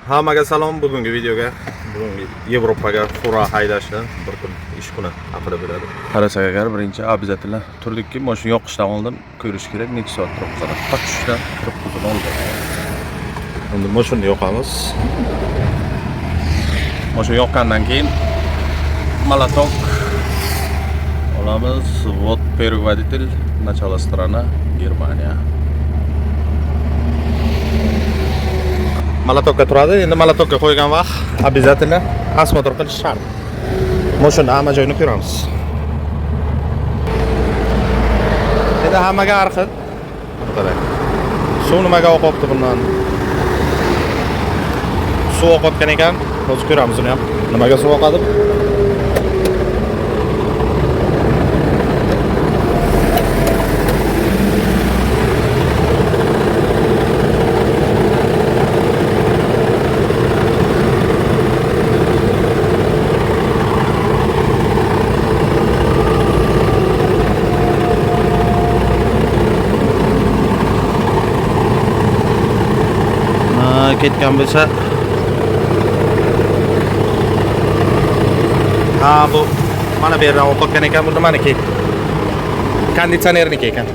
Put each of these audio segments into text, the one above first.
Hammaga salom. Bugungi videoga Yevropaga fura haydashni bir kun ish kuni haqida bo'ladi. Qarasak agar birinchi обязательно turdikki, mashina yoqishdan oldin ko'rish kerak necha soat turib qoladi. Tushdan turib qolib oldi. Endi mashinani yoqamiz. Mashina yoqqandan keyin молоток olamiz. Вот первый водитель, начало страна Германия. Молотокка turadi. Endi молотокка qo'ygan vaqt обязательно осмотр qilish shart. Mashina hamma joyini ko'ramiz. Endi hammaga har xil. Qarang. Suv nimaga oqyapti bundan? Suv oqayotgan ekan. Hozir ko'ramiz uni ham. Nimaga suv oqadi? Ketgan bo'lsa bu mana bu yerdan o'qotgan ekan, bu nimaniki? Konditsionerniki ekan.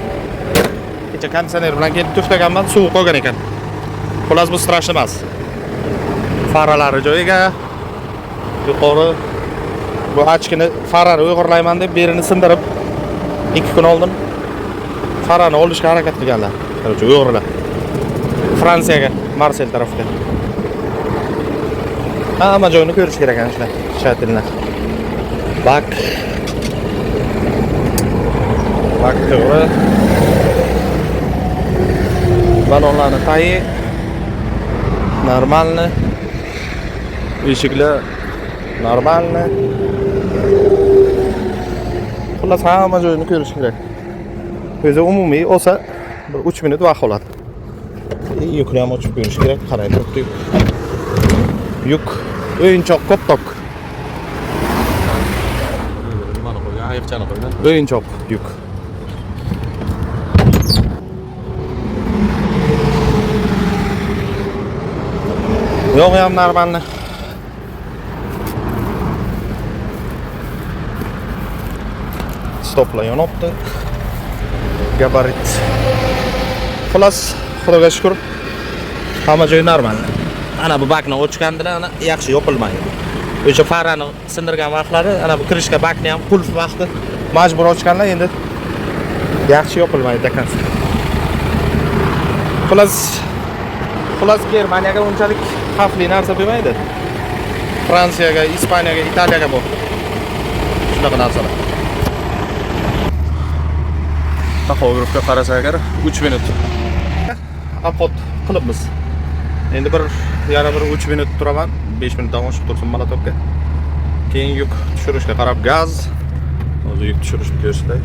Kecha konditsioner bilan kelib to'xtaganman, suv qolgan ekan. Xullas bu strashni emas. Faralari joyiga yuqori bu ochkini farani o'g'irlayman deb berini sindirib 2 kun oldin farani olishga harakat qilganlar. Qaror o'g'irlar. Fransiyaga, Marsel tarafga. Hamma joyini ko'rish kerak ekan shular. Shatillar. Bak to'g'ri. Balonlarni tayi normalni. Eshiklar normalni. Xullas hamma joyini ko'rish kerak. O'zi umumiy olsa 3 minut vaqt oladi. Yukni ham ochib ko'rish kerak. Qarang, turibdi. Yuk o'yinchoq koptok. Mana qo'ygan, ayiqchani qo'ygan. O'yinchoq yuk. Yo'q ham normalni. Stoplar yonibdi. Gabarit. Xullas, Xudoga shukr. Hamma joy normal. Ana bu bakni ochgandilar, ana yaxshi yopilmaydi. O'sha farani sindirgan vaqtlari, ana bu kirishga bakni ham qulf vaqti majbur ochganlar, endi yaxshi yopilmaydi ekan. Xullas Germaniyaga unchalik xavfli narsa bo'lmaydi. Fransiyaga, Ispaniyaga, Italiyaga bu. Shunaqa narsalar. Taxografga qarasak agar 3 minut apot qilibmiz. Endi yana bir 3 minut turaman. 5 minutdan oshib tursin molotokka. Keyin yuk tushirishga qarab gaz. Hozir yuk tushirishni ko'rsatay.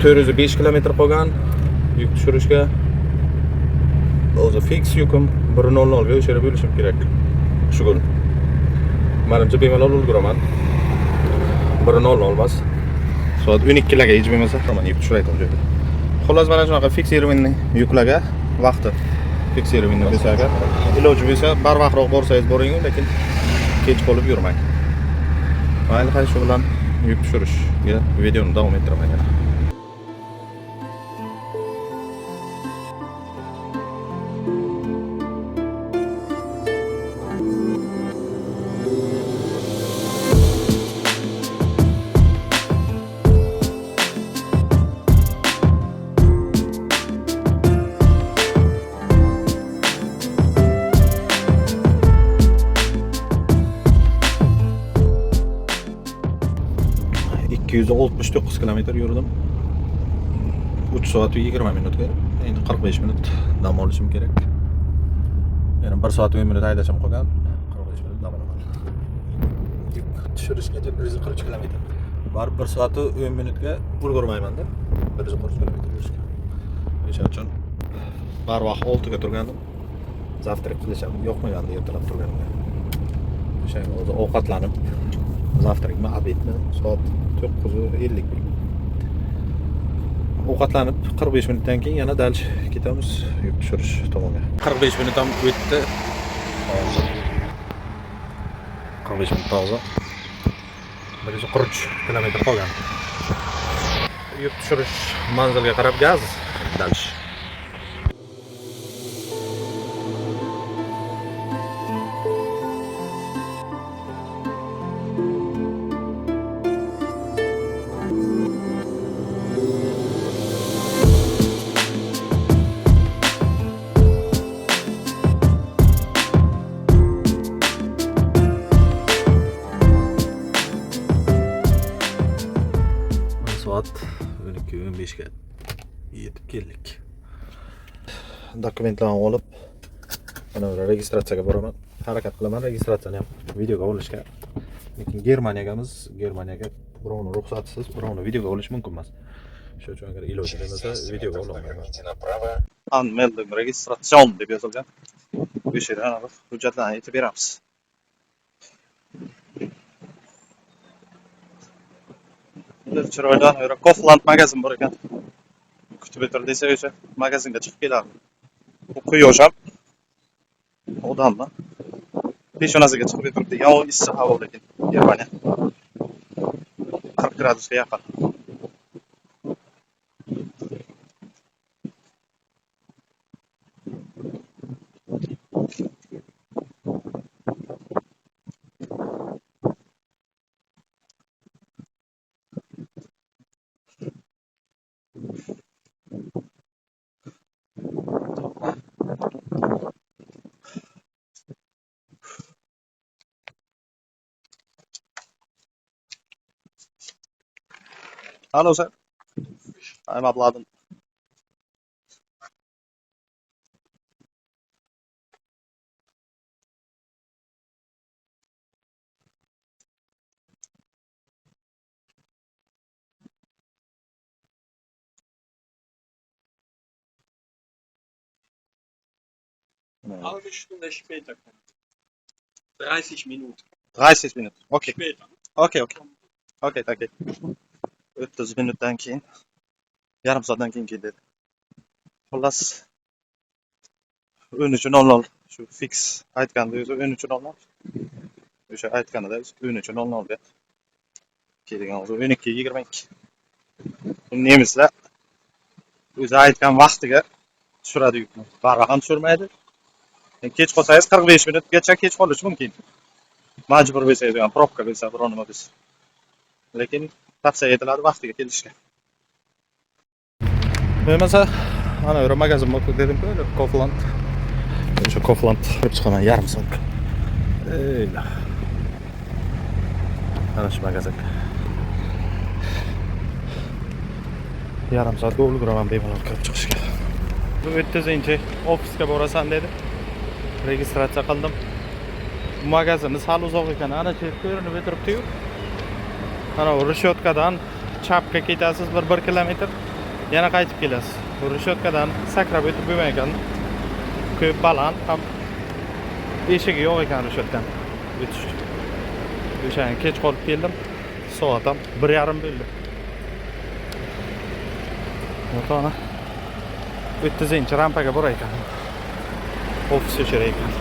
405 kilometr qolgan yuk tushirishga. Hozir fix yukim 1:00 ga o'shirib bo'lishim kerak. Shu kun. Menimcha bemalol ulguraman. 1:00 emas. Soat 12 larga hech bo'lmasa hamma yuk tushirayotgan joyda. Xullas mana shunaqa fiksirovanni yuklarga vaqti fiksirovanni bo'lsa agar iloji bo'lsa barvaqtroq borsangiz boring, lekin kech qolib yurmang. Mayli, shu bilan yuk tushirishga videoni davom ettiraman. ...269 kilometr yurdim. 3 soat 20 minutga. Endi 45 minut dam olishim kerak. Yana 1 soat 10 minut haydashim qolgan. 45 minut dam olaman. Tushirishgacha 140 kilometr. Barib 1 soat 10 minutga ulgurmayman-da. 140 kilometr yurishga. O'sha uchun barvaqt 6 ga turgandim. Zavtrak qilishim yo'qmagandi, ertalab turganimda. O'sha o'zi ovqatlanib, zavtrakmi, obedmi soat 9:50 ovqatlanib 45 minutdan keyin yana dal ketamiz yuk tushirish tomonga. 45 minut ham o'tdi. Hozir 45 minut toza. 143 kilometr qolgan. Yuk tushirish manzilga qarab gaz dalish. Soat 12:15 ga yetib keldik. Dokumentlarni olib, mana bu registratsiyaga boraman. Harakat qilaman registratsiyani ham videoga olishga. Lekin Germaniyaga birovni ruxsatisiz birovni videoga olish mumkin emas. Shuning uchun agar iloji bo'lmasa videoga ololmayman. Anmelding registration deb yozilgan. Bu yerda hujjatlarni aytib beramiz. Chiroydan yura Kaufland magazin bor ekan. Kutib o'tir desa o'sha magazinga chiqib keladi. Bu quyosh ham odammi? Peshonasiga chiqib o'tiribdi. Yo'q, issiq havo lekin Germaniya. 40 gradusga yaqin. Hello, sir. I'm Abladen. Halbe Stunde später kommen. 30 Minuten. 30 minut. Okay. Später. Okay. Okay, danke. 30 minutdan keyin, yarim soatdan keyin keldi. Xullas 13:00 shu fix aytganda o'zi 13:00. O'sha aytganida 13:00 ga kelgan o'zi 12:22. Nemislar o'zi aytgan vaqtiga tushiradi yukni. Barvaqt ham tushirmaydi. Kech qolsangiz 45 minutgacha kech qolish mumkin. Majbur bo'lsangiz, yani probka bo'lsa, biror nima bo'lsa. Lekin tavsiya etiladi vaqtiga kelishga. Bo'lmasa, mana bu magazin bor dedim, böyle Kaufland. O'sha Kaufland kirib chiqaman yarim soatga. Eyla. Mana shu magazin. Yarim soatga ulguraman bemalol kirib chiqishga. Bu 30-ofisga borasan dedi. Registratsiya qildim. Magazinni sal uzoq ekan, ana shu ko'rinib o'tiribdi-yu. Mana Rushotkadan chapga ketasiz 1 kilometr, yana qaytib kelasiz. Rushotkadan sakrab o'tib bo'lmay ekan. Ko'p baland ham eshigi yo'q ekan Rushotdan. O'tish. O'shani kech qolib keldim. Soat ham 1:30 bo'ldi. Mana 30-rampaga borar ekan. Ofis o'char ekan.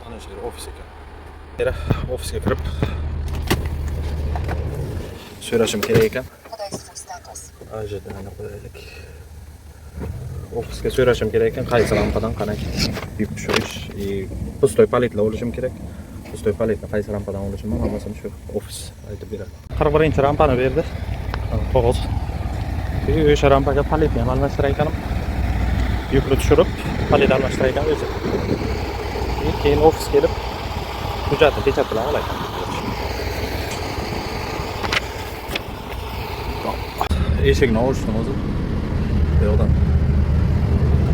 Ana shu ofis ekan. Yana ofisga kirib so'rashim kerak ekan. Ajdan qo'yaylik. Ofisga so'rashim kerak ekan, qaysi rampadan qanday yuk tushirish, pustoy paletlar olishim kerak. Pustoy paletni qaysi rampadan olishim, hammasi shu ofis aytib beradi. 41-rampani berdi. Qog'oz. O'sha rampaga paletni ham almashtirar ekanman. Yukni tushirib, palet almashtirar ekan o'zi. Keyin ofis kelib hujjatni pechat bilan olaman. eshikni ochdim o'zi. Bu yoqdan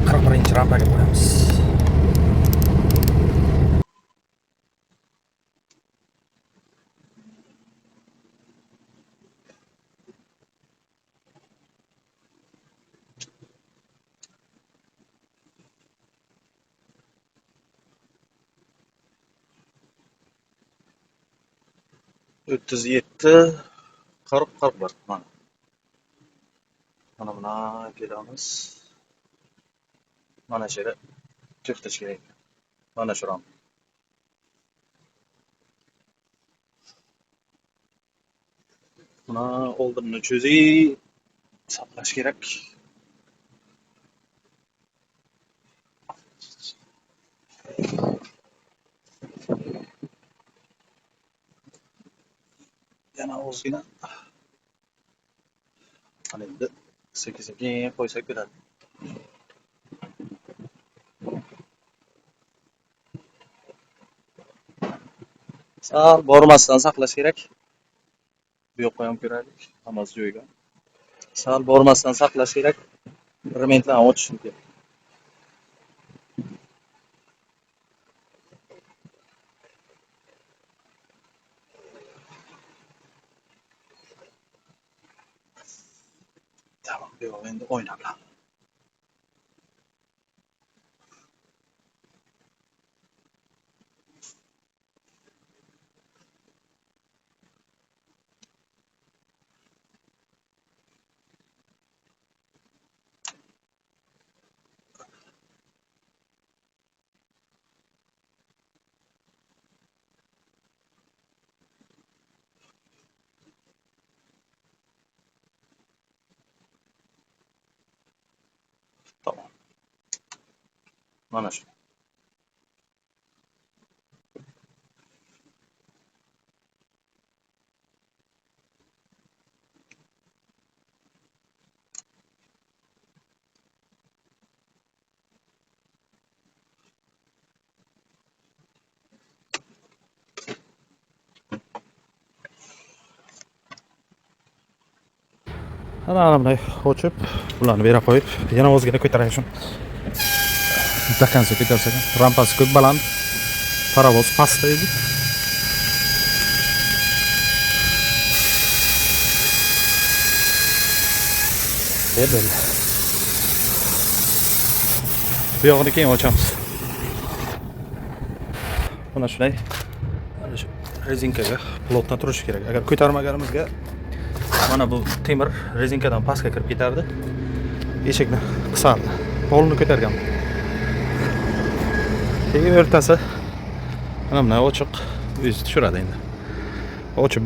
41-rampaga qo'yamiz.37 40 bir. Mana buna kelamiz. Mana shu yerda to'xtash kerak. Mana shu ram. Buna oldinni cho'zib saqlash kerak. Yana ozgina. Ana endi sekin-sekin qo'ysak bo'ladi. Sal bormasdan saqlash kerak. Bu yoqqa ham ko'raylik. Hammasi joyiga. Sal bormasdan saqlash kerak. Rementlarni ochish kerak. Tamam, bu yoq endi o'yna bilan. Tamam. Mana shu. Ana bunday ochib, bularni bera qo'yib, yana o'zgina ko'taray shuni. Dakansa ko'tarsak, rampasi ko'p baland, parovoz pastda edi. E'dil. Bu yog'ini keyin ochamiz. Mana shunday. Mana shu rezinkaga plotdan turishi kerak. Agar ko'tarmaganimizga mana bu temir rezinkadan pastga kirib ketardi. Eshikni qisardi. Polni ko'targan. Keyin o'rtasi mana bunday ochiq o'zi tushiradi endi. Ochib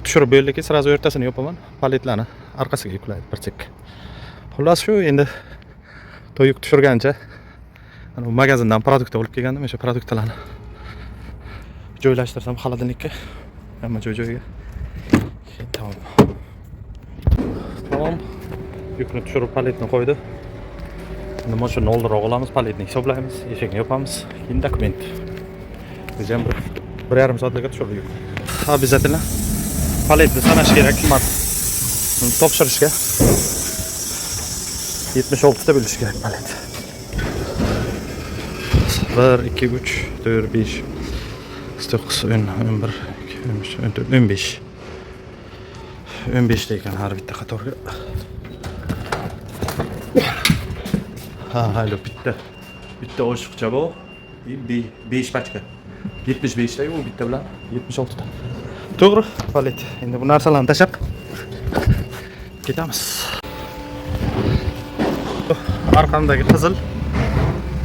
tushirib bo'ldi-ki, sразу o'rtasini yopaman. Paletlarni orqasiga yuklaydi bir chekka. Xullas shu endi to'yib tushirgancha ana magazindan produkt olib kelgandim. O'sha produktlarni joylashtirsam xolodilnikka. Hamma joyiga. Tamam. Tamam. Yukni tushirib paletni qo'ydi. Endi mashinani oldiroq olamiz, paletni hisoblaymiz, eshikni yopamiz. Keyin dokument. Bizam 1,5 soatga tushirib yuk. Обязательно paletni sanash kerak. Buni topshirishga 76 ta bo'lishi kerak palet. 1 2 3 4 5 9 10 11 12 13 15 15 ta ekan har bitta qatorga. Ha, bitta oshiqcha bu. 5 pachka. 75 ta u bitta bilan 76 ta. To'g'ri, palet. Endi bu narsalarni tashab ketamiz. Arqamdagi qizil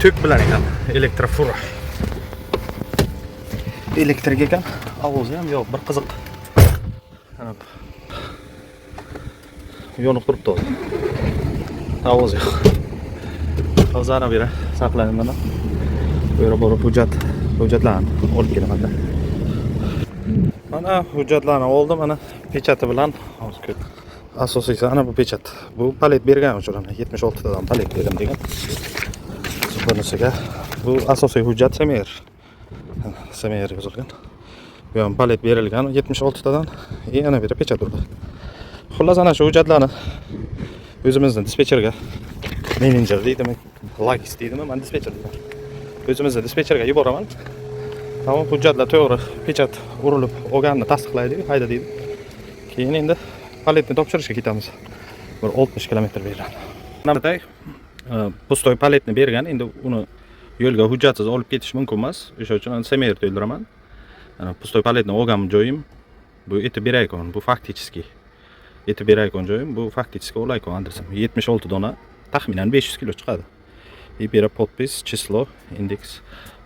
tok bilan ekan, elektrofura. Elektrik ekan, ovozi ham yo'q, bir qiziq. Ana yonib turibdi hozir. Ovoz yo'q. Hozirdan beri saqlayman mana. Bu yerga borib hujjatlarni olib kelaman. Mana hujjatlarni oldim, mana pechati bilan hozir asosiysi ana bu pechat. Bu palet bergan o'shalarni 76 tadan palet berdim degan. Bunisiga bu asosiy hujjat Semer yozilgan. Bu ham palet berilgan 76 tadan. Yana bir pechat urdi. Xullas ana shu hujjatlarni O'zimizni dispetcherga menejer deydimi, logist deydimi, men dispetcher deyman. O'zimizni dispetcherga yuboraman. Tamam, hujjatlar to'g'ri, pechat urilib olganini tasdiqlaydi, hayda deydi. Keyin endi paletni topshirishga ketamiz. Bir 60 kilometr bergan. Navbatday pustoy paletni bergan, endi uni yo'lga hujjatsiz olib ketish mumkin emas. O'sha uchun semer to'ldiraman. Ana pustoy paletni olgan joyim bu etib beraykon, bu faktichески. Etib beraykon joyim, bu faktichески olaykon adresim. 76 dona, taxminan 500 kilo chiqadi. Bera podpis, chislo, indeks.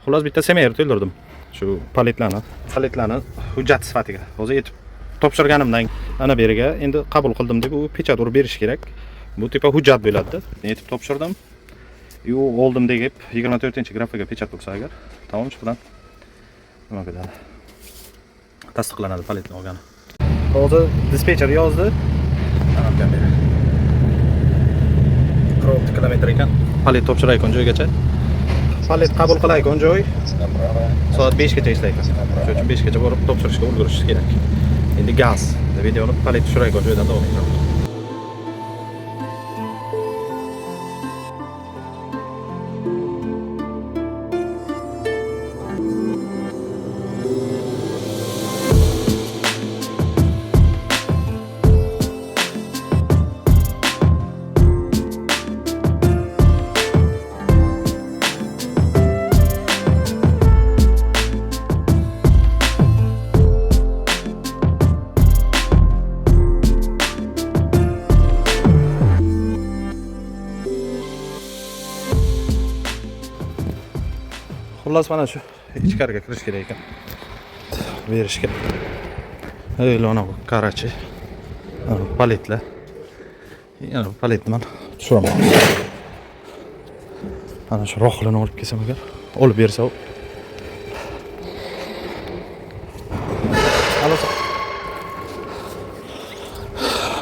Xullas bitta semer to'ldirdim. Shu paletlarni hujjat sifatiga. Hozir etib topshirganimdan ana beriga endi qabul qildim deb u pechat urib berish kerak. Bu tipa hujjat bo'ladi. Etib topshirdim. Yu oldim deb 24-grafaga pechat bo'lsa agar, tamom shu bilan nima bo'ladi? Tasdiqlanadi paletni olgani. Hozir dispetcher yozdi. Ana bu yerda. 40 kilometr ekan. Palet topshirayotgan joygacha. Palet qabul qilayotgan joy soat 5 gacha ishlaydi. Shuning uchun 5 gacha borib topshirishga ulgurish kerak. Endi gaz. Videoni palet tushirayotgan joydan davom etamiz. Xullas mana shu ichkariga kirish kerak ekan. Berishga. Mana bu Karachi. Paletlar. Yana paletni men tushiraman. Mana shu rohlini olib kelsam agar, olib bersa u.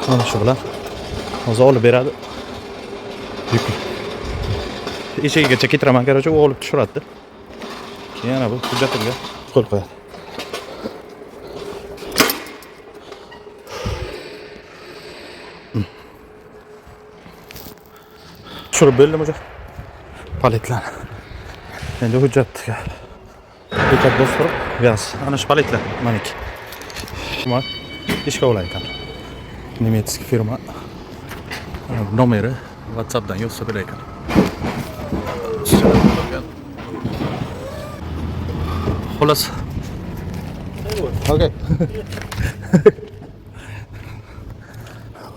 Mana shu bilan hozir olib beradi. Eshigigacha ketiraman, qarorchi u olib tushiradi. Yana bu hujjatimga qo'l qo'yadi. Tushirib bo'ldim o'sha paletlarni. Endi hujjatga bostirib gaz. Ana shu paletlar meniki. Mana ishga olaykan. Nemetskiy firma. Nomeri WhatsAppdan yozsa bo'lakan. Xullas. Okay.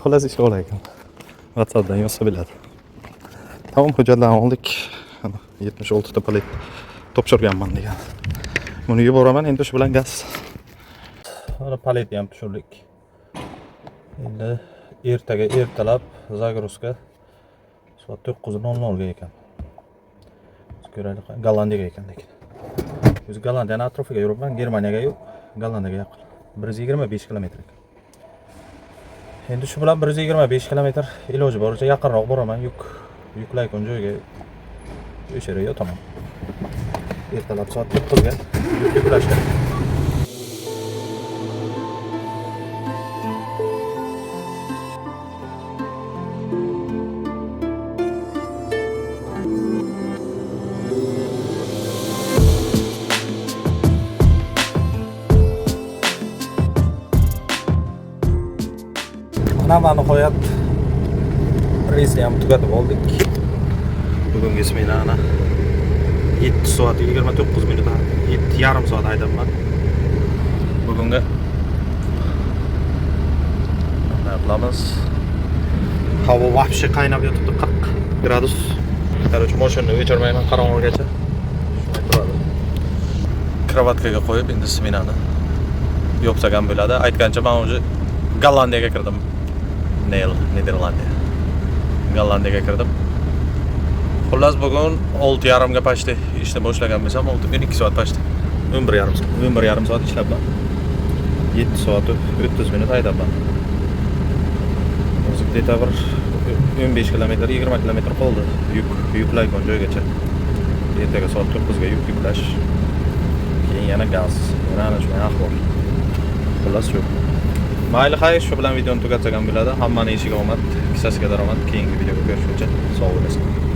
Xullas ishga olaykan. WhatsAppdan yozsa bo'ladi. Tamam, hujjatlarni oldik. 76 ta palet topshirganman degan. Buni yuboraman, endi shu bilan gaz. Mana paletni ham tushirdik. Endi ertalab Zagorska soat 9:00 ga ekan. Ko'raylik, Gollandiyaga ekan lekin. O'zi Gollandiyaning atrofiga yuribman, Germaniyaga yo'q, Gollandiyaga yaqin. 125 kilometr ekan. Endi shu bilan 125 kilometr iloji boricha yaqinroq boraman, yuklayotgan joyga o'sha yerga yotaman. Ertalab soat 9 ga yuklash kerak. Mana nihoyat reysni ham tugatib oldik. Bugungi smenani 7 soat 29 minut, 7,5 soat haydabman. Bugunga nima qilamiz? Havo vahshiy qaynab yotibdi, 40 gradus. Qaror, mashinani o'chirmayman qarong'igacha. Turadi. Kravatkaga qo'yib endi smenani yopsak ham bo'ladi. Aytgancha men o'zi Gollandiyaga kirdim. Niderlandiya. Gollandiyaga kirdim. Xullas bugun 6:30 ga pashti ishni boshlagan bo'lsam, 12 soat pashti. 11:30 soat ishlabman. 7 soat 30 minut haydabman. O'zi deta bir 15 kilometr, 20 kilometr qoldi. Yuklaygan joygacha. Ertaga soat 9 ga yuklash. Keyin yana gaz. Mana shunday ahvol. Xullas shu. Mayli, xayr, shu bilan videoni tugatsak ham bo'ladi. Hammaning ishiga omad, kissasiga daromad. Keyingi videoga ko'rishguncha sog' bo'lasizlar.